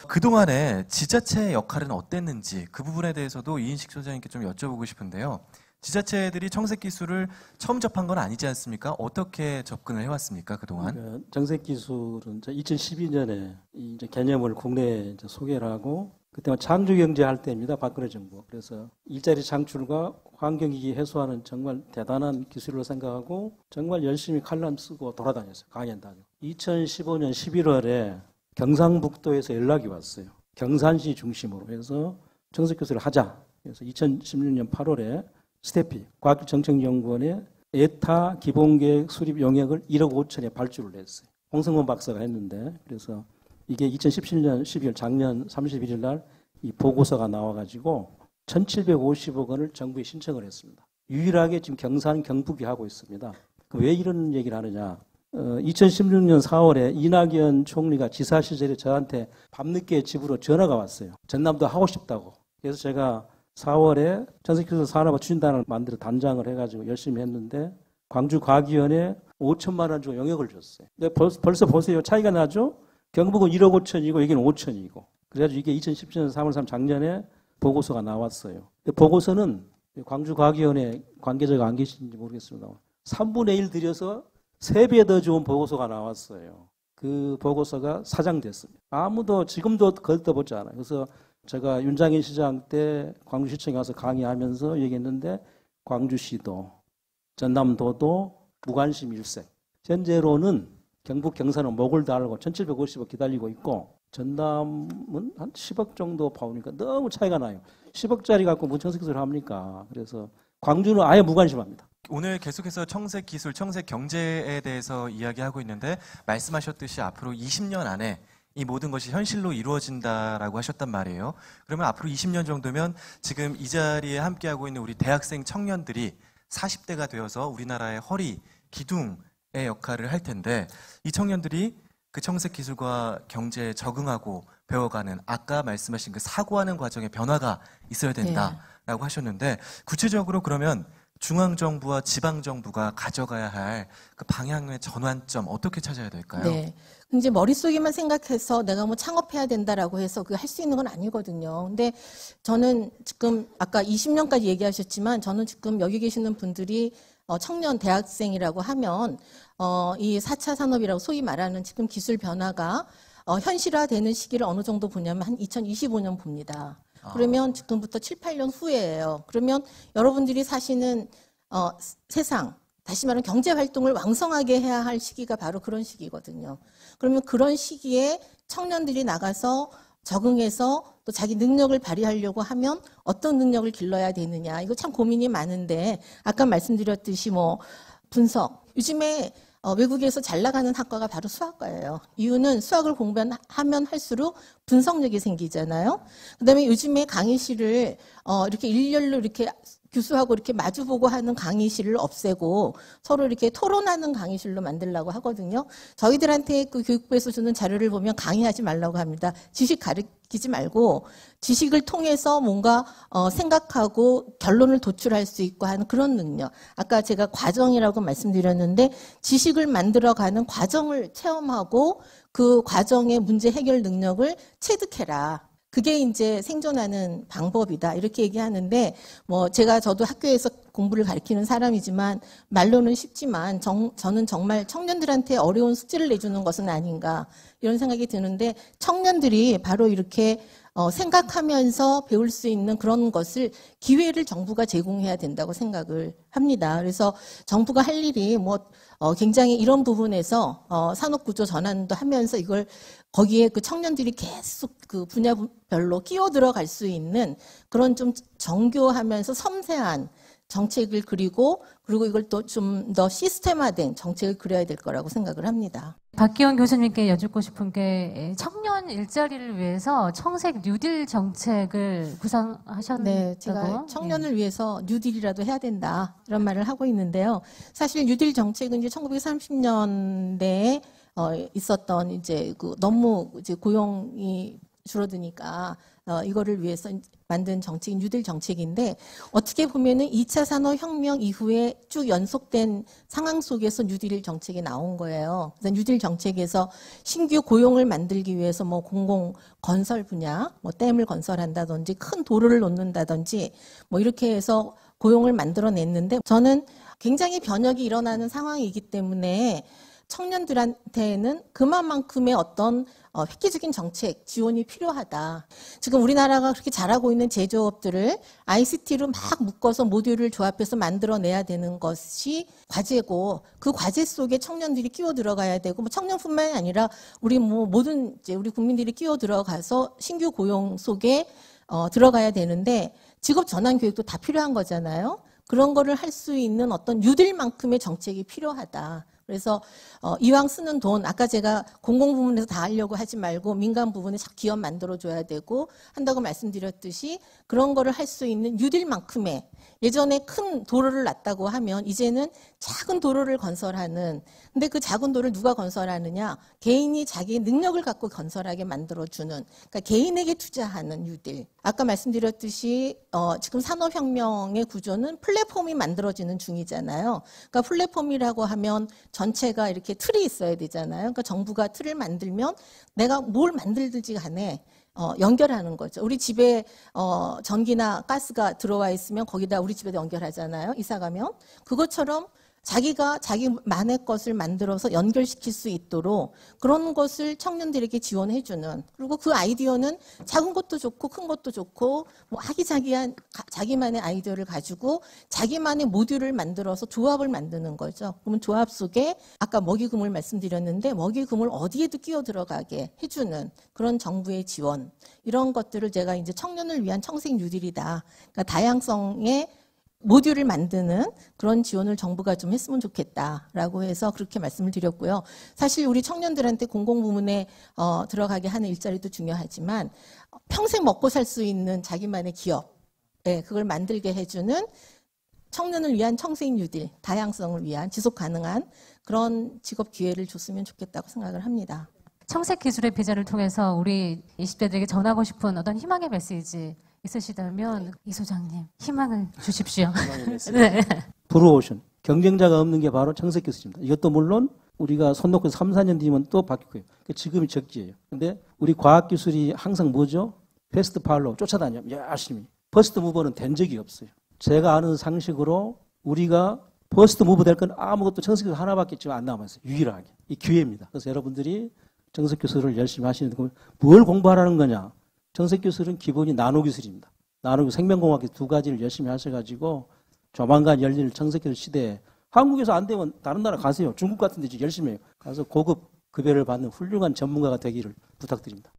그동안에 지자체의 역할은 어땠는지 그 부분에 대해서도 이인식 소장님께 좀 여쭤보고 싶은데요. 지자체들이 청색 기술을 처음 접한 건 아니지 않습니까? 어떻게 접근을 해왔습니까, 그동안? 청색 기술은 2012년에 이제 개념을 국내에 이제 소개를 하고 그때만 창조 경제 할 때입니다. 박근혜 정부. 그래서 일자리 창출과 환경위기 해소하는 정말 대단한 기술로 생각하고 정말 열심히 칼럼 쓰고 돌아다녔어요. 강연 다니고. 2015년 11월에 경상북도에서 연락이 왔어요. 경산시 중심으로 해서 청색 기술을 하자. 그래서 2016년 8월에 스태피 과학정책연구원의 에타 기본계획 수립 용역을 1억 5천에 발주를 했어요. 홍성문 박사가 했는데 그래서 이게 2017년 12월 작년 31일 날 이 보고서가 나와가지고 1,750억 원을 정부에 신청을 했습니다. 유일하게 지금 경산 경북이 하고 있습니다. 왜 이런 얘기를 하느냐. 2016년 4월에 이낙연 총리가 지사 시절에 저한테 밤늦게 집으로 전화가 왔어요. 전남도 하고 싶다고. 그래서 제가 4월에 청색기술 산업화 추진단을 만들어 단장을 해가지고 열심히 했는데 광주과기원에 5천만 원 주고 영역을 줬어요. 근데 벌써 보세요. 차이가 나죠? 경북은 1억 5천이고 여기는 5천이고. 그래가지고 이게 2017년 3월 3일 작년에 보고서가 나왔어요. 보고서는 광주과기원에 관계자가 안 계신지 모르겠습니다. 3분의 1 들여서 3배 더 좋은 보고서가 나왔어요. 그 보고서가 사장됐습니다. 아무도 지금도 걷어보지 않아요. 그래서 제가 윤장현 시장 때 광주시청에 와서 강의하면서 얘기했는데 광주시도 전남도도 무관심 일색. 현재로는 경북 경산은 목을 달고 1,750억 기다리고 있고 전남은 한 10억 정도 파오니까 너무 차이가 나요. 10억짜리 갖고 무슨 청색 기술을 합니까? 그래서 광주는 아예 무관심합니다. 오늘 계속해서 청색 기술, 청색 경제에 대해서 이야기하고 있는데 말씀하셨듯이 앞으로 20년 안에 이 모든 것이 현실로 이루어진다라고 하셨단 말이에요. 그러면 앞으로 20년 정도면 지금 이 자리에 함께하고 있는 우리 대학생 청년들이 40대가 되어서 우리나라의 허리, 기둥의 역할을 할 텐데 이 청년들이 그 청색 기술과 경제에 적응하고 배워가는 아까 말씀하신 그 사고하는 과정에 변화가 있어야 된다라고 하셨는데 구체적으로 그러면 중앙정부와 지방정부가 가져가야 할 그 방향의 전환점 어떻게 찾아야 될까요? 네. 이제 머릿속에만 생각해서 내가 뭐 창업해야 된다라고 해서 그 할 수 있는 건 아니거든요. 근데 저는 지금 아까 20년까지 얘기하셨지만 저는 지금 여기 계시는 분들이 청년 대학생이라고 하면 이 4차 산업이라고 소위 말하는 지금 기술 변화가 현실화되는 시기를 어느 정도 보냐면 한 2025년 봅니다. 그러면 지금부터 7, 8년 후에예요. 그러면 여러분들이 사시는 세상, 다시 말하면 경제 활동을 왕성하게 해야 할 시기가 바로 그런 시기거든요. 그러면 그런 시기에 청년들이 나가서 적응해서 또 자기 능력을 발휘하려고 하면 어떤 능력을 길러야 되느냐. 이거 참 고민이 많은데 아까 말씀드렸듯이 뭐 분석. 요즘에 외국에서 잘 나가는 학과가 바로 수학과예요. 이유는 수학을 공부하면 할수록 분석력이 생기잖아요. 그다음에 요즘에 강의실을 이렇게 일렬로 이렇게 교수하고 이렇게 마주보고 하는 강의실을 없애고 서로 이렇게 토론하는 강의실로 만들려고 하거든요. 저희들한테 그 교육부에서 주는 자료를 보면 강의하지 말라고 합니다. 지식 가르치지 말고 지식을 통해서 뭔가 생각하고 결론을 도출할 수 있고 하는 그런 능력. 아까 제가 과정이라고 말씀드렸는데 지식을 만들어가는 과정을 체험하고 그 과정의 문제 해결 능력을 체득해라. 그게 이제 생존하는 방법이다. 이렇게 얘기하는데, 저도 학교에서 공부를 가르치는 사람이지만, 말로는 쉽지만, 저는 정말 청년들한테 어려운 숙제를 내주는 것은 아닌가, 이런 생각이 드는데, 청년들이 바로 이렇게 생각하면서 배울 수 있는 그런 것을 기회를 정부가 제공해야 된다고 생각을 합니다. 그래서 정부가 할 일이 굉장히 이런 부분에서 산업구조 전환도 하면서 이걸 거기에 그 청년들이 계속 그 분야별로 끼어 들어갈 수 있는 그런 좀 정교하면서 섬세한 정책을 그리고 이걸 또 좀 더 시스템화된 정책을 그려야 될 거라고 생각을 합니다. 박기원 교수님께 여쭙고 싶은 게 청년 일자리를 위해서 청색 뉴딜 정책을 구상하셨다고. 네, 제가 청년을 위해서 뉴딜이라도 해야 된다 이런 말을 하고 있는데요. 사실 뉴딜 정책은 이제 1930년대에 있었던 이제 너무 이제 고용이 줄어드니까 이거를 위해서 만든 정책인 뉴딜 정책인데 어떻게 보면은 2차 산업혁명 이후에 쭉 연속된 상황 속에서 뉴딜 정책이 나온 거예요. 그래서 뉴딜 정책에서 신규 고용을 만들기 위해서 뭐 공공 건설 분야, 뭐 댐을 건설한다든지 큰 도로를 놓는다든지 뭐 이렇게 해서 고용을 만들어냈는데 저는 굉장히 변혁이 일어나는 상황이기 때문에 청년들한테는 그만큼의 어떤 획기적인 정책, 지원이 필요하다. 지금 우리나라가 그렇게 잘하고 있는 제조업들을 ICT로 막 묶어서 모듈을 조합해서 만들어내야 되는 것이 과제고 그 과제 속에 청년들이 끼워 들어가야 되고 뭐 청년뿐만이 아니라 우리 뭐 모든 이제 우리 국민들이 끼워 들어가서 신규 고용 속에 들어가야 되는데 직업 전환 교육도 다 필요한 거잖아요. 그런 거를 할 수 있는 어떤 뉴딜만큼의 정책이 필요하다. 그래서 이왕 쓰는 돈, 아까 제가 공공부문에서 다 하려고 하지 말고 민간 부분에 기업 만들어줘야 되고 한다고 말씀드렸듯이 그런 거를 할 수 있는 뉴딜만큼의 예전에 큰 도로를 놨다고 하면 이제는 작은 도로를 건설하는 근데 그 작은 도로를 누가 건설하느냐 개인이 자기 능력을 갖고 건설하게 만들어주는 그러니까 개인에게 투자하는 뉴딜 아까 말씀드렸듯이 지금 산업혁명의 구조는 플랫폼이 만들어지는 중이잖아요. 그러니까 플랫폼이라고 하면 전체가 이렇게 틀이 있어야 되잖아요. 그러니까 정부가 틀을 만들면 내가 뭘 만들든지 간에 연결하는 거죠. 우리 집에 전기나 가스가 들어와 있으면 거기다 우리 집에도 연결하잖아요. 이사 가면. 그것처럼 자기가 자기만의 것을 만들어서 연결시킬 수 있도록 그런 것을 청년들에게 지원해주는 그리고 그 아이디어는 작은 것도 좋고 큰 것도 좋고 뭐 아기자기한 자기만의 아이디어를 가지고 자기만의 모듈을 만들어서 조합을 만드는 거죠. 그러면 조합 속에 아까 먹이금을 말씀드렸는데 먹이금을 어디에도 끼워 들어가게 해주는 그런 정부의 지원 이런 것들을 제가 이제 청년을 위한 청색 뉴딜이다. 그러니까 다양성의 모듈을 만드는 그런 지원을 정부가 좀 했으면 좋겠다라고 해서 그렇게 말씀을 드렸고요. 사실 우리 청년들한테 공공부문에 들어가게 하는 일자리도 중요하지만 평생 먹고 살 수 있는 자기만의 기업, 그걸 만들게 해주는 청년을 위한 청색 뉴딜, 다양성을 위한 지속 가능한 그런 직업 기회를 줬으면 좋겠다고 생각을 합니다. 청색 기술의 비전을 통해서 우리 20대들에게 전하고 싶은 어떤 희망의 메시지 있으시다면 이 소장님 희망을 주십시오. 네. 브루오션 경쟁자가 없는 게 바로 청색 기술입니다. 이것도 물론 우리가 손 놓고 3, 4년 뒤면 또 바뀔 거예요. 지금이 적지예요. 근데 우리 과학 기술이 항상 뭐죠? 패스트 팔로우 쫓아다녀 열심히. 퍼스트 무버는 된 적이 없어요. 제가 아는 상식으로 우리가 퍼스트 무버 될 건 아무것도 청색 기술 하나밖에 지금 안 남았어요. 유일하게. 이 기회입니다. 그래서 여러분들이 청색 기술을 열심히 하시는데 뭘 공부하라는 거냐? 청색 기술은 기본이 나노 기술입니다. 나노 생명공학 두 가지를 열심히 하셔가지고 조만간 열릴 청색 기술 시대에 한국에서 안 되면 다른 나라 가세요. 중국 같은 데 열심히 해요. 가서 고급 급여를 받는 훌륭한 전문가가 되기를 부탁드립니다.